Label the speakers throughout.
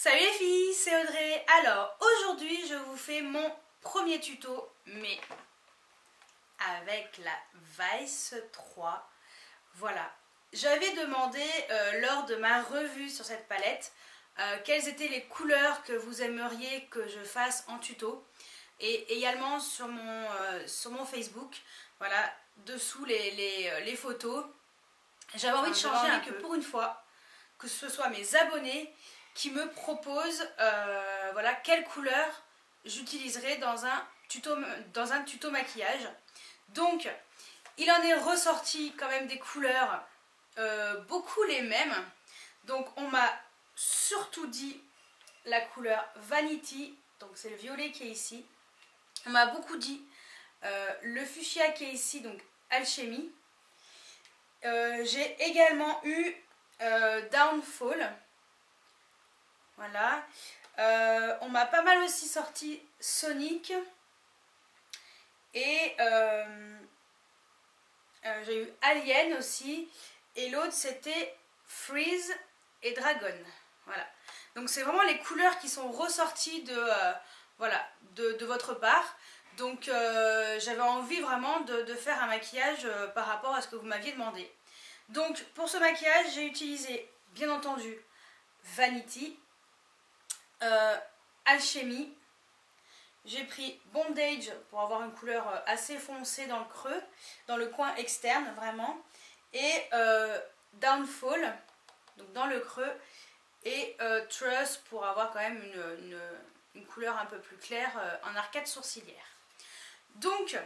Speaker 1: Salut les filles, c'est Audrey. Alors aujourd'hui je vous fais mon premier tuto, mais avec la Vice 3. Voilà, j'avais demandé lors de ma revue sur cette palette quelles étaient les couleurs que vous aimeriez que je fasse en tuto. Et également sur mon Facebook, voilà, dessous les photos. J'avais envie de changer un peu pour une fois, que ce soit mes abonnés qui me proposent voilà, quelle couleur j'utiliserai dans un tuto maquillage. Donc il en est ressorti quand même des couleurs beaucoup les mêmes. Donc on m'a surtout dit la couleur Vanity, donc c'est le violet qui est ici. On m'a beaucoup dit le fuchsia qui est ici, donc Alchemy. J'ai également eu Downfall. Voilà. On m'a pas mal aussi sorti Sonic. Et j'ai eu Alien aussi. Et l'autre c'était Freeze et Dragon. Voilà. Donc c'est vraiment les couleurs qui sont ressorties voilà, de votre part. Donc j'avais envie vraiment de faire un maquillage par rapport à ce que vous m'aviez demandé. Donc pour ce maquillage j'ai utilisé bien entendu Vanity, Alchemy. J'ai pris Bondage pour avoir une couleur assez foncée dans le creux, dans le coin externe vraiment. Et Downfall, donc dans le creux. Et Trust pour avoir quand même une couleur un peu plus claire en arcade sourcilière. Donc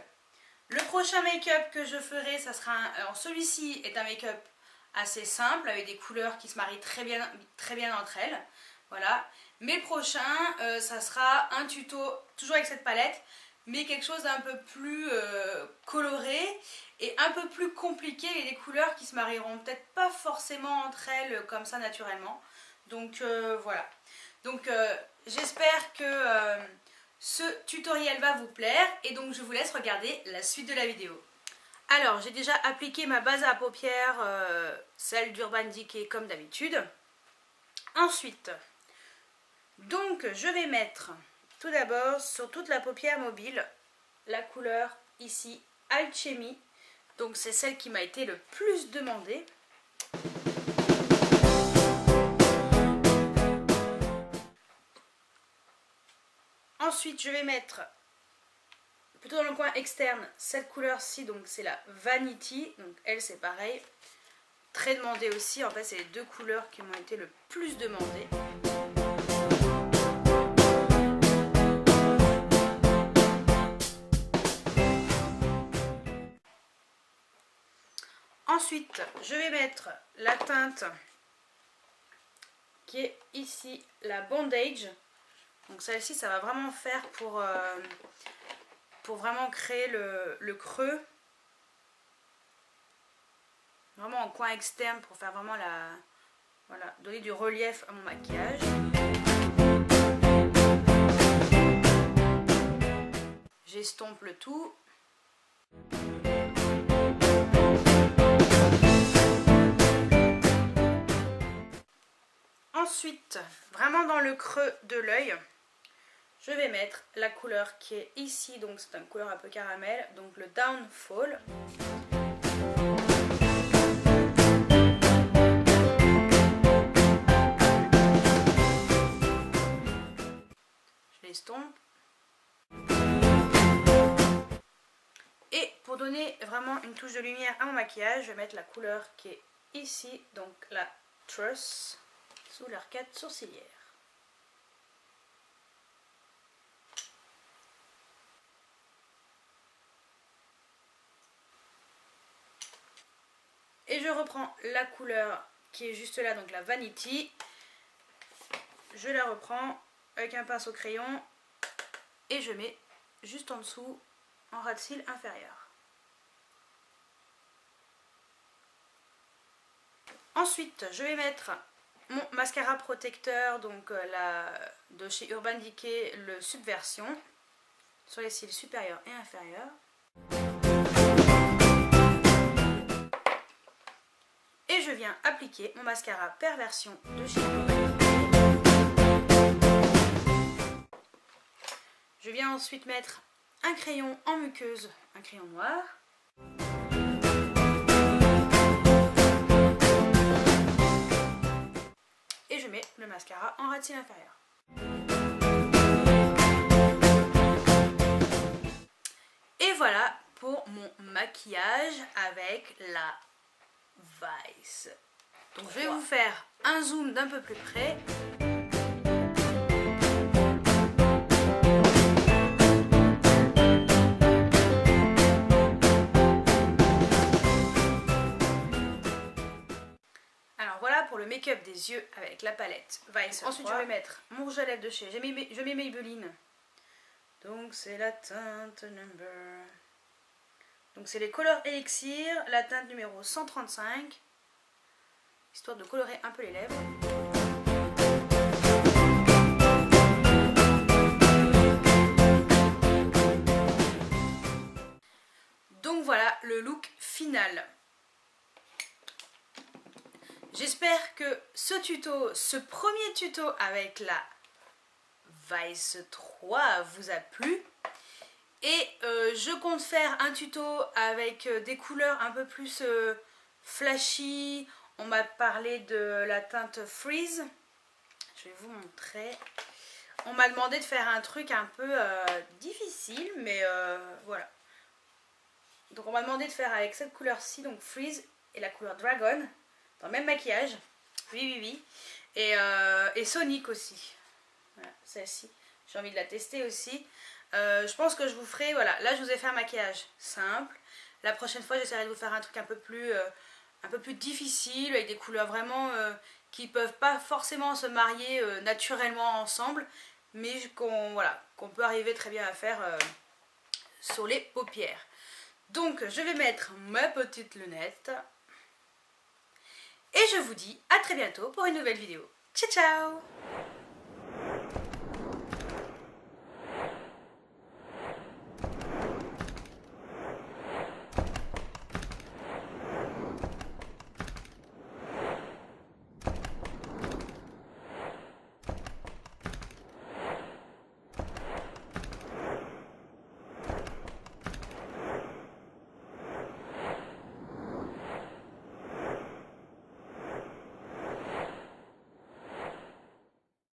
Speaker 1: le prochain make-up que je ferai, ça sera alors celui-ci est un make-up assez simple avec des couleurs qui se marient très bien entre elles. Voilà. Mais le prochain, ça sera un tuto toujours avec cette palette, mais quelque chose d'un peu plus coloré et un peu plus compliqué, et des couleurs qui se marieront peut-être pas forcément entre elles comme ça naturellement. Donc voilà. Donc j'espère que ce tutoriel va vous plaire, et donc je vous laisse regarder la suite de la vidéo. Alors j'ai déjà appliqué ma base à paupières, celle d'Urban Decay comme d'habitude. Ensuite, donc je vais mettre tout d'abord sur toute la paupière mobile la couleur ici Alchemy. Donc c'est celle qui m'a été le plus demandée. Ensuite je vais mettre plutôt dans le coin externe cette couleur-ci, donc c'est la Vanity. Donc elle c'est pareil, très demandée aussi. En fait c'est les deux couleurs qui m'ont été le plus demandées. Ensuite, je vais mettre la teinte qui est ici, la Bondage. Donc celle-ci, ça va vraiment faire pour vraiment créer le creux. Vraiment en coin externe pour faire vraiment voilà, donner du relief à mon maquillage. J'estompe le tout. Ensuite, vraiment dans le creux de l'œil, je vais mettre la couleur qui est ici, donc c'est une couleur un peu caramel, donc le Downfall. Je l'estompe. Et pour donner vraiment une touche de lumière à mon maquillage, je vais mettre la couleur qui est ici, donc la Trust, sous l'arcade sourcilière. Et je reprends la couleur qui est juste là, donc la Vanity. Je la reprends avec un pinceau crayon et je mets juste en dessous en ras de cils inférieur. Ensuite, je vais mettre mon mascara protecteur, donc de chez Urban Decay, le Subversion, sur les cils supérieurs et inférieurs. Et je viens appliquer mon mascara Perversion de chez Urban Decay. Je viens ensuite mettre un crayon en muqueuse, un crayon noir. Et je mets le mascara en ras de cils inférieur. Et voilà pour mon maquillage avec la Vice. Donc je vais vous faire un zoom d'un peu plus près. Alors voilà pour le make-up des yeux avec la palette Vice. Ensuite je vais mettre mon rouge à lèvres de chez je mets Maybelline. Donc c'est la teinte number. Donc c'est les Color Elixir, la teinte numéro 135. Histoire de colorer un peu les lèvres. Donc voilà le look final. J'espère que ce premier tuto avec la Vice 3 vous a plu. Et je compte faire un tuto avec des couleurs un peu plus flashy. On m'a parlé de la teinte Freeze. Je vais vous montrer. On m'a demandé de faire un truc un peu difficile, mais voilà. Donc on m'a demandé de faire avec cette couleur-ci, donc Freeze, et la couleur Dragon, dans le même maquillage. Oui. Et Sonic aussi. Voilà, celle-ci. J'ai envie de la tester aussi. Je pense que je vous ferai, voilà, là je vous ai fait un maquillage simple. La prochaine fois j'essaierai de vous faire un truc un peu plus difficile, avec des couleurs vraiment qui ne peuvent pas forcément se marier naturellement ensemble, mais qu'on peut arriver très bien à faire sur les paupières. Donc je vais mettre ma petite lunette et je vous dis à très bientôt pour une nouvelle vidéo. Ciao ciao!